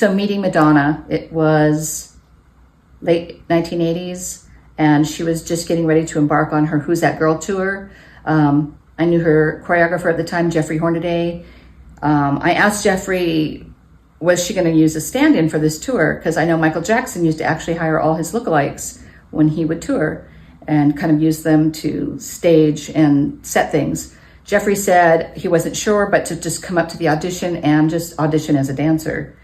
So Meeting Madonna, it was late 1980s, and she was just getting ready to embark on her Who's That Girl tour. I knew her choreographer at the time, Jeffrey Hornaday. I asked Jeffrey, was she going to use a stand-in for this tour? Because I know Michael Jackson used to actually hire all his lookalikes when he would tour and kind of use them to stage and set things. Jeffrey said he wasn't sure, but to just come up to the audition and just audition as a dancer.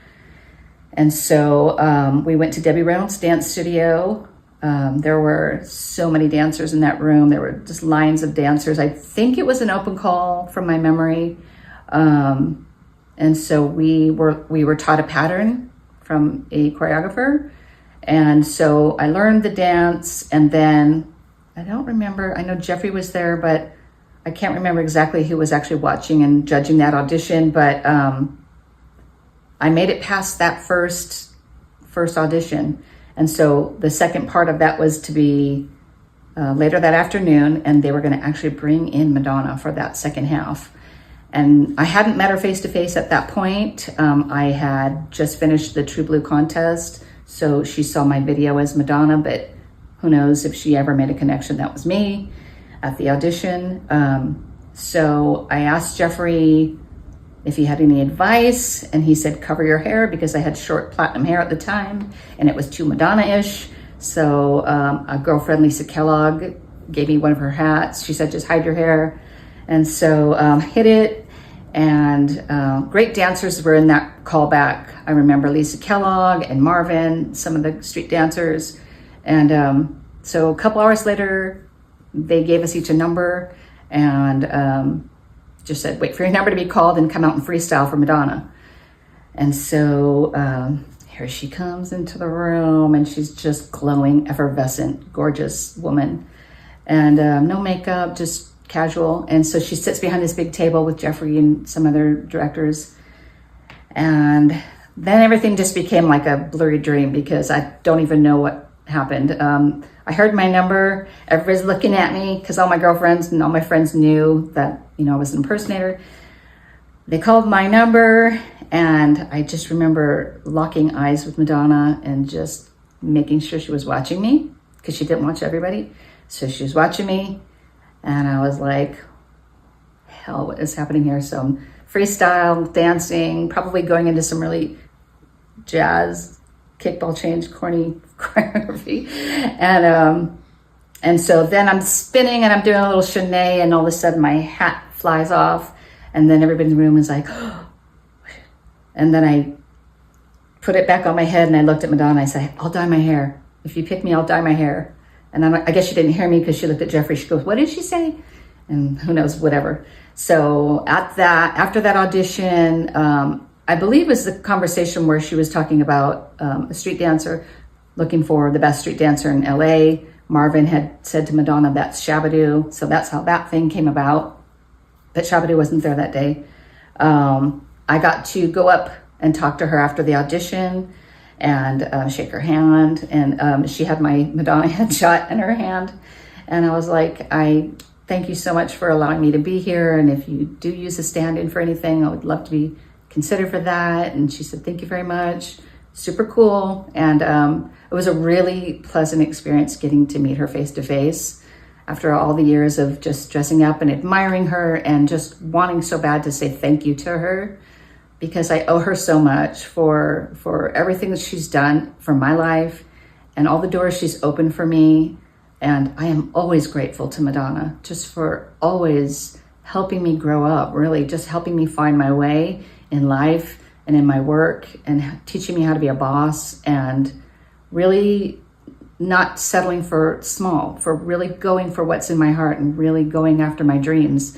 And so we went to Debbie Reynolds' dance studio. There were so many dancers in that room. There were just lines of dancers. I think it was an open call from my memory. And so we were taught a pattern from a choreographer. And so I learned the dance, and then I don't remember, I know Jeffrey was there, but I can't remember exactly who was actually watching and judging that audition, but I made it past that first audition. And so the second part of that was to be later that afternoon, and they were going to actually bring in Madonna for that second half. And I hadn't met her face to face at that point. I had just finished the True Blue contest, so she saw my video as Madonna, but who knows if she ever made a connection that was me at the audition. So I asked Jeffrey if he had any advice, and he said, cover your hair, because I had short platinum hair at the time and it was too Madonna-ish. So a girlfriend, Lisa Kellogg, gave me one of her hats. She said, just hide your hair. And so hid it, and great dancers were in that callback. I remember Lisa Kellogg and Marvin, some of the street dancers. And so a couple hours later, they gave us each a number and just said, wait for your number to be called and come out and freestyle for Madonna. And so here she comes into the room, and she's just glowing, effervescent, gorgeous woman. And no makeup, just casual. And so she sits behind this big table with Jeffrey and some other directors. And then everything just became like a blurry dream, because I don't even know what happened. I heard my number, everybody's looking at me, because all my girlfriends and all my friends knew that, I was an impersonator. They called my number, and I just remember locking eyes with Madonna and just making sure she was watching me, because she didn't watch everybody. So she was watching me, and I was like, hell, what is happening here? So I'm freestyle, dancing, probably going into some really jazz, kickball change, corny choreography. And so then I'm spinning and I'm doing a little chaîné, and all of a sudden my hat flies off, and then everybody in the room is like, oh. And then I put it back on my head, and I looked at Madonna and I said, I'll dye my hair. If you pick me, I'll dye my hair. And I guess she didn't hear me, because she looked at Jeffrey. She goes, what did she say? And who knows, whatever. So after that audition, I believe it was the conversation where she was talking about a street dancer, looking for the best street dancer in LA. Marvin had said to Madonna, that's Shabadoo. So that's how that thing came about. But Shabadoo wasn't there that day. I got to go up and talk to her after the audition and shake her hand. And she had my Madonna headshot in her hand. And I was like, I thank you so much for allowing me to be here. And if you do use a stand-in for anything, I would love to be considered for that. And she said, thank you very much. Super cool. And it was a really pleasant experience getting to meet her face to face after all the years of just dressing up and admiring her and just wanting so bad to say thank you to her, because I owe her so much for everything that she's done for my life and all the doors she's opened for me. And I am always grateful to Madonna just for always helping me grow up, really just helping me find my way in life and in my work, and teaching me how to be a boss, and really not settling for small, for really going for what's in my heart and really going after my dreams.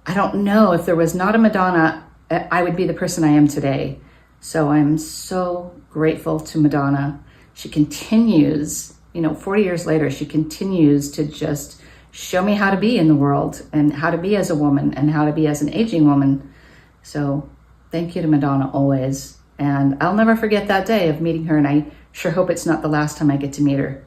I don't know, if there was not a Madonna, I would be the person I am today. So I'm so grateful to Madonna. She continues, 40 years later, she continues to just show me how to be in the world, and how to be as a woman, and how to be as an aging woman. So thank you to Madonna always. And I'll never forget that day of meeting her, and I sure hope it's not the last time I get to meet her.